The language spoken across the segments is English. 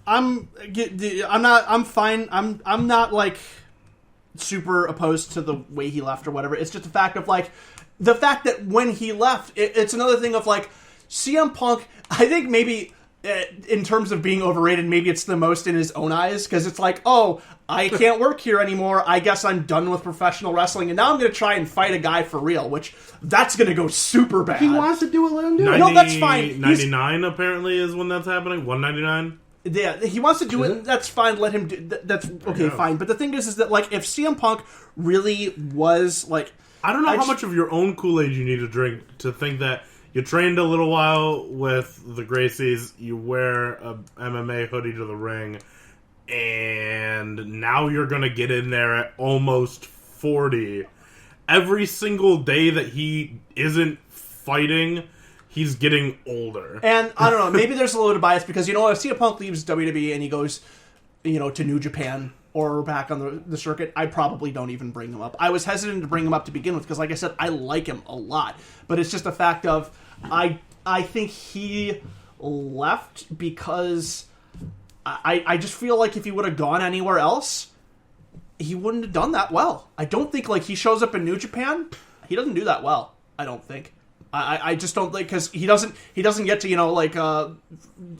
I'm fine. I'm not like super opposed to the way he left or whatever. It's just the fact that when he left, it's another thing of like CM Punk. I think maybe in terms of being overrated, maybe it's the most in his own eyes because it's like, oh, I can't work here anymore. I guess I'm done with professional wrestling, and now I'm going to try and fight a guy for real, which that's going to go super bad. He wants to do it, let him do it. No, that's fine. 99 apparently is when that's happening. 199. Yeah, he wants to do it. That's fine. Let him do. That's okay, fine. But the thing is that like if CM Punk really was like, I don't know how much of your own Kool-Aid you need to drink to think that you trained a little while with the Gracies, you wear a MMA hoodie to the ring, and now you're going to get in there at almost 40. Every single day that he isn't fighting, he's getting older. And I don't know, maybe there's a little bit of bias because, if CM Punk leaves WWE and he goes, to New Japan or back on the circuit, I probably don't even bring him up. I was hesitant to bring him up to begin with because, like I said, I like him a lot. But it's just a fact of, I think he left because I just feel like if he would have gone anywhere else, he wouldn't have done that well. I don't think, like, he shows up in New Japan, he doesn't do that well, I don't think. I just don't think, because he doesn't get to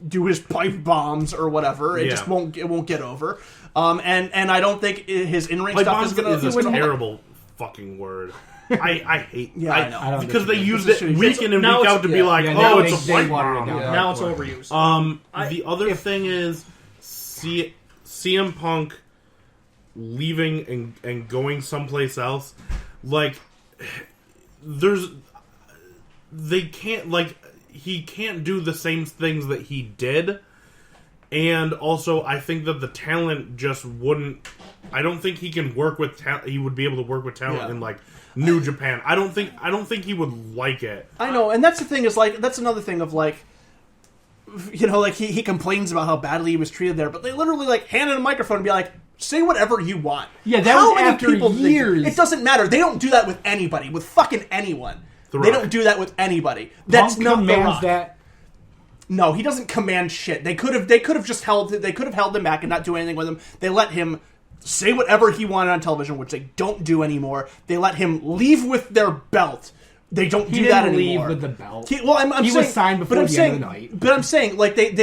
do his pipe bombs or whatever. It just won't get over. And I don't think his in-ring pipe stuff is going to... It's a terrible fucking word. I hate. Yeah, I know because they use it week in and week out to be like, oh, it's a pipe bomb. Now it's overused. The other thing is CM Punk leaving and going someplace else. Like, he can't do the same things that he did, and also I think that the talent just wouldn't. I don't think he can work with he would be able to work with talent in like New Japan. I don't think he would like it. I know, and that's the thing is like that's another thing of like, like he complains about how badly he was treated there, but they literally like hand him a microphone and be like, say whatever you want. Yeah, that was after years. It doesn't matter. They don't do that with anybody, with fucking anyone. They don't do that with anybody. That's Punk not The Rock. that. No, he doesn't command shit. They could have just held him back and not do anything with him. They let him say whatever he wanted on television, which they don't do anymore. They let him leave with their belt. They don't do that anymore. He didn't leave with the belt. He saying, was signed before the end of the night. But I'm saying, like, they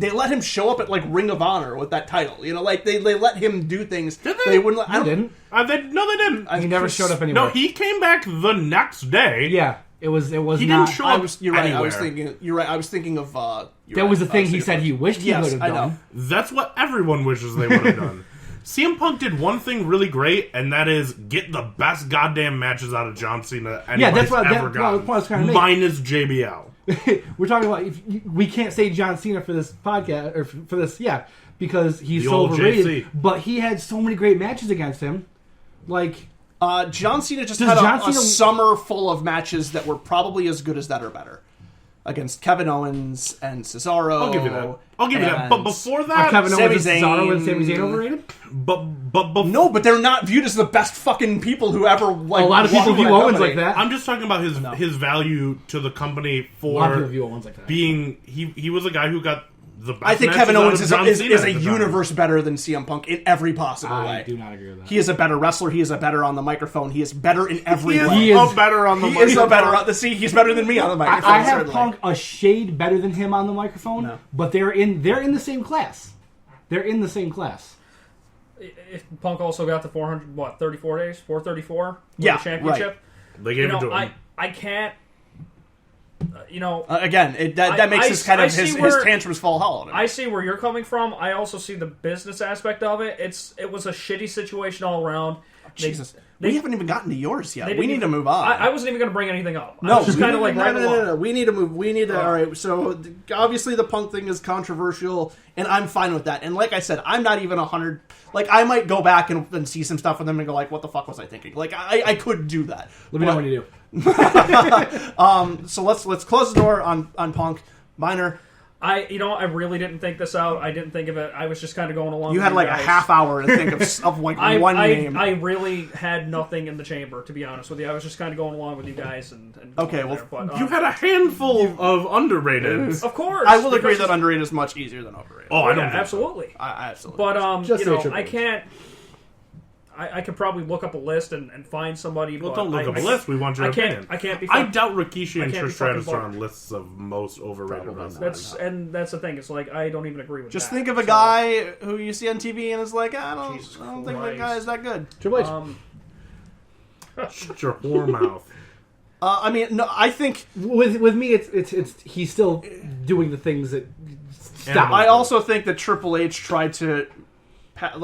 let him show up at like Ring of Honor with that title. Like they let him do things. Did they? They wouldn't. They didn't. No, they didn't. He never showed up anywhere. No, he came back the next day. Yeah, it was. He not, didn't show up. You're right. Anywhere. You're right. I was thinking of. That was the thing he said he wished he would have done. Know. That's what everyone wishes they would have done. CM Punk did one thing really great, and that is get the best goddamn matches out of John Cena anybody's ever gotten. Minus JBL. We're talking about we can't say John Cena for this podcast or for this, because he's so overrated. JC. But he had so many great matches against him. Like John Cena just had a summer full of matches that were probably as good as that or better. Against Kevin Owens and Cesaro. I'll give you that. But before that, Kevin Owens and Cesaro and Sami Zayn overrated? No, but they're not viewed as the best fucking people who ever like. A lot of people view Owens like that. I'm just talking about his value to the company for a lot of people view Owens like that. Being he was a guy who got the best. I think Kevin Owens is a universe better than CM Punk in every possible way. I do not agree with that. He is a better wrestler. He is a better on the microphone. He is better in every way. He is better on the microphone. He is a better on the he's better than me on the microphone. I have Punk a shade better than him on the microphone, but they're in the same class. They're in the same class. If Punk also got the 34 days, 434 the championship. Right. They gave it to him. I can't. Again, that makes his tantrums fall hollow. I see where you're coming from. I also see the business aspect of it. It was a shitty situation all around. Jesus. We haven't even gotten to yours yet. We need to move on. I wasn't even going to bring anything up. No, just kind of like no. We need to move. We need to. All right. So obviously the Punk thing is controversial, and I'm fine with that. And like I said, I'm not even 100. Like I might go back and see some stuff with them and go like, what the fuck was I thinking? Like I could do that. Let me know when you do. So let's close the door on Punk. Minor. I really didn't think this out. I didn't think of it. I was just kind of going along. You had like guys. a half hour to think of like one name. I really had nothing in the chamber, to be honest with you. I was just kind of going along with you guys. And Okay, well, but, You had a handful of underrated. of course. I will agree that underrated is much easier than overrated. Oh, I don't yeah, think so. absolutely. I absolutely. But Just say Triple I H. can't. I could probably look up a list and find somebody. Well, but don't look up a list. We want your opinion. I can't be. I doubt Rikishi and I can't be Trish Stratus fucking are on lists of most overrated Probably wrestlers. not. That's the thing. It's like I don't even agree with Just that. think of a So, guy who you see on TV and is like, I don't Jesus think that Christ. guy is that good. Triple H. Shut your whore mouth. I mean, no, I think. With me, it's he's still doing the things that stop. I also think that Triple H tried to,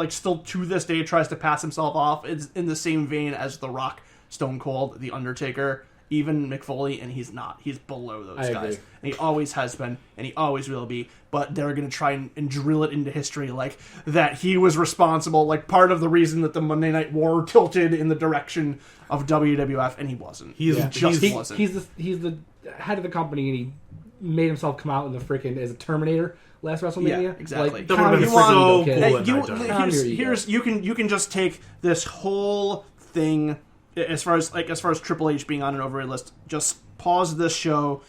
still to this day, tries to pass himself off. It's in the same vein as The Rock, Stone Cold, The Undertaker, even Mick Foley, and he's not. He's below those I guys. agree. And he always has been, and he always will be. But they're going to try and drill it into history, like that he was responsible, like part of the reason that the Monday Night War tilted in the direction of WWF, and he wasn't. He's He just wasn't. He's the head of the company, and he made himself come out in the freaking as a Terminator last WrestleMania. Yeah, exactly. Like, That would've been Tommy so Fury, cool okay. at You- nighttime. Tommy, here's you can just take this whole thing as far as Triple H being on an overrated list. Just pause this show,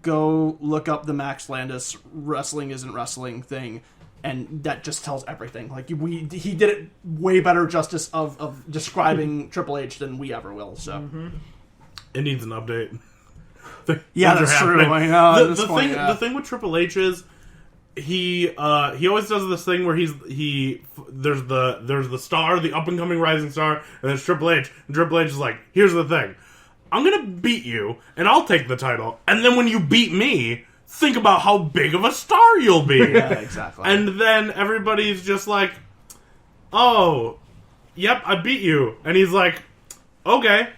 go look up the Max Landis "Wrestling Isn't Wrestling" thing, and that just tells everything. Like he did it way better justice of describing Triple H than we ever will. So It needs an update. Yeah, Things are that's true. happening. I know, at The, this the point, thing, yeah. the thing with Triple H is he always does this thing where there's the star, the up and coming rising star, and there's Triple H. And Triple H is like, here's the thing, I'm gonna beat you, and I'll take the title, and then when you beat me, think about how big of a star you'll be. yeah, exactly. And then everybody's just like, oh, yep, I beat you. And he's like, okay,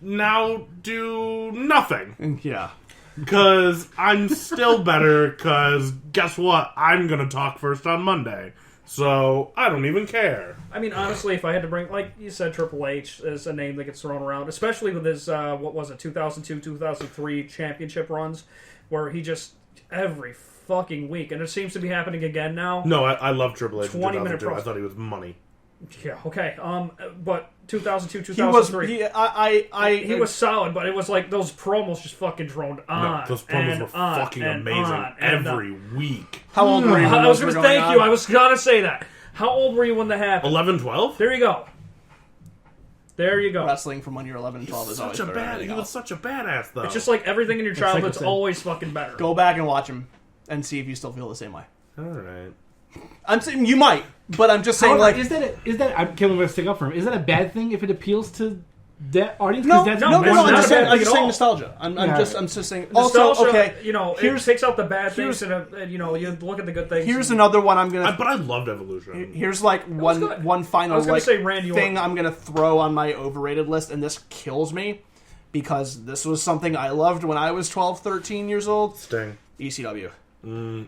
now do nothing. yeah. Because I'm still better, because guess what? I'm going to talk first on Monday. So I don't even care. I mean, honestly, if I had to bring, like you said, Triple H is a name that gets thrown around, especially with his, 2002, 2003 championship runs, where he just, every fucking week, and it seems to be happening again now. No, I love Triple H in 20-minute 2002. I pros. thought he was money. Yeah, okay. But 2002, He was. 2003, he was solid, but it was like those promos just fucking droned on. No, those promos and were on fucking and amazing on and every week. How old were you? When I was those going were to thank on? you. I was going to say that. How old were you when that happened? 11, 12? There you go. There you go. Wrestling from when you're 11 and 12 is always Such a better. he was such a badass, though. It's just like everything in your like childhood's I said. always fucking better. Go back and watch him and see if you still feel the same way. All right. I'm saying you might, but I'm just saying However, like is that I'm killing to stick up for him. Is that a bad thing if it appeals to that audience? no, 'Cause that's no, no, no, it's no. not I'm a just bad saying, thing I'm just at saying all. nostalgia. I'm Yeah. just saying. Also, Nostalgia, okay, it takes out the bad things and you look at the good things. here's another one I'm gonna. But I loved Evolution. Here's like was one good. one I final was gonna like say Randy thing Orton. I'm gonna throw on my overrated list, and this kills me because this was something I loved when I was 12, 13 years old. Sting. ECW.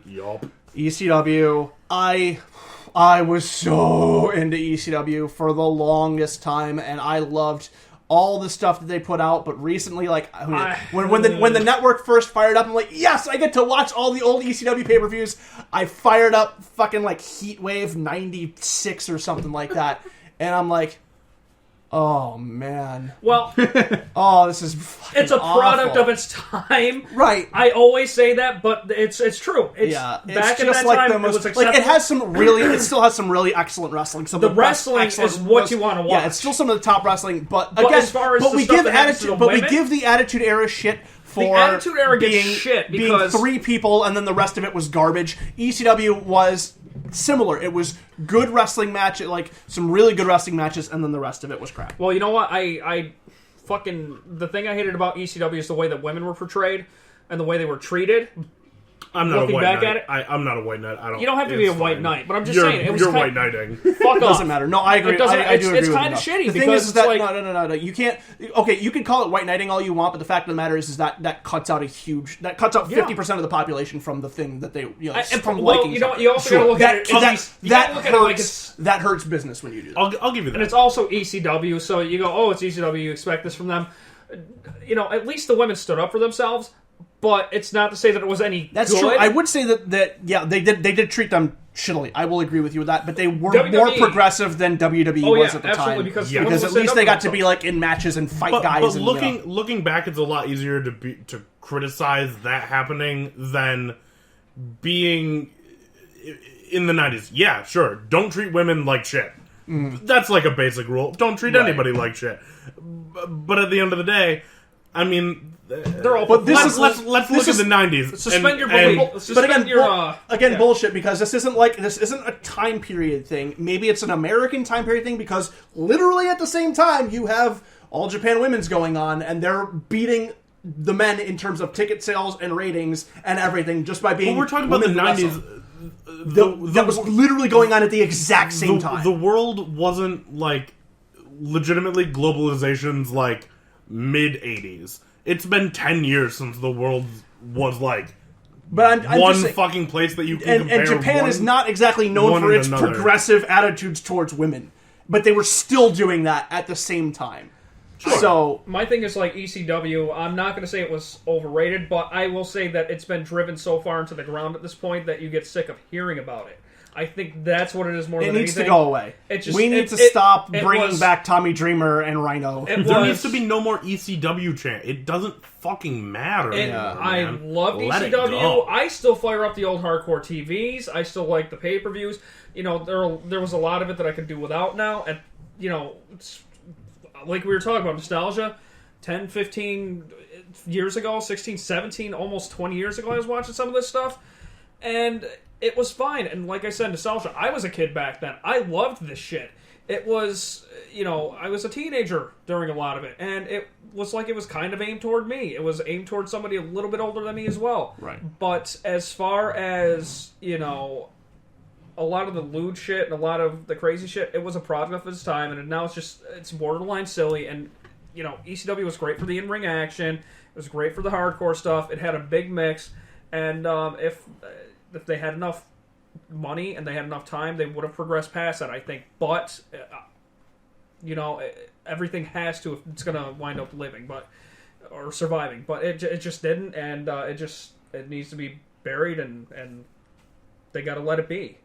Yup. ECW. I was so into ECW for the longest time, and I loved all the stuff that they put out. But recently, like when the network first fired up, I'm like, yes, I get to watch all the old ECW pay-per-views. I fired up fucking like Heatwave '96 or something like that, and I'm like, oh man, Well, oh this is fucking it's a product awful. of its time. Right. I always say that, but it's true. It's Yeah, back it's at just that like time, the most. it was Like acceptable. it has some really, it still has some really excellent wrestling. Some The of the best wrestling excellent- is what most- you wanna watch. Yeah, it's still some of the top wrestling. But But again, as far as but the we stuff give that happens to attitude, the but we women- give the Attitude Era shit for Attitude Era gets shit because- being 3 people and then the rest of it was garbage. ECW was similar. It was good wrestling match, like some really good wrestling matches, and then the rest of it was crap. Well, you know what? I fucking the thing I hated about ECW is the way that women were portrayed and the way they were treated. I'm not Looking a white back knight. at it- I'm not a white knight. I don't. You don't have to be a it's white fine. knight, but I'm just You're- saying it was you're kind- white knighting. Fuck off. Doesn't matter. No, I agree. It doesn't- I do agree it's with kinda you, though. shitty The thing because is it's that like- no. You can't. Okay, you can call it white knighting all you want, but the fact of the matter is that cuts out 50% of the population from the thing that they from well, liking. you know, something. you also gotta look at it. You that gotta look at it like hurts. That hurts business when you do that. I'll give you that. and it's also ECW, so you go, oh, it's ECW, you expect this from them. At least the women stood up for themselves, but it's not to say that it was any That's good. true. I would say that yeah, they did treat them shittily. I will agree with you with that, but they were WWE more progressive than WWE was at the time. Because at least they got to be like in matches and fight guys. But and, looking back, it's a lot easier to criticize that happening than being in the 90s. Yeah, sure. Don't treat women like shit. That's like a basic rule. Don't treat anybody like shit. But at the end of the day, I mean, they're all. But let's look at the 90s. Suspend your belief. But again, bullshit, because this isn't a time period thing. Maybe it's an American time period thing, because literally at the same time you have All Japan Women's going on, and they're beating the men in terms of ticket sales and ratings and everything just by being. Well, we're talking about the 90s. That was literally going on at the exact same time. The world wasn't like legitimately globalization's like mid 80s. It's been 10 years since the world was like I'm one saying, fucking place that you can compare. And Japan is not exactly known for its progressive attitudes towards women, but they were still doing that at the same time. Sure. So my thing is like ECW. I'm not going to say it was overrated, but I will say that it's been driven so far into the ground at this point that you get sick of hearing about it. I think that's what it is more than anything. It needs to go away. We need to stop bringing back Tommy Dreamer and Rhino. There needs to be no more ECW chant. It doesn't fucking matter. I love ECW. I still fire up the old hardcore TVs. I still like the pay-per-views. You know, there was a lot of it that I could do without now. And, you know, it's, like we were talking about, nostalgia. 10, 15 years ago, 16, 17, almost 20 years ago, I was watching some of this stuff. And it was fine. And like I said, nostalgia. I was a kid back then. I loved this shit. It was, you know, I was a teenager during a lot of it. And it was like it was kind of aimed toward me. It was aimed toward somebody a little bit older than me as well. Right. But as far as, you know, a lot of the lewd shit and a lot of the crazy shit, it was a product of its time. And now it's borderline silly. And, you know, ECW was great for the in-ring action. It was great for the hardcore stuff. It had a big mix. And if they had enough money and they had enough time, they would have progressed past that, I think. But, you know, everything has to if it's going to wind up living or surviving. But it just didn't, and it needs to be buried, and they got to let it be.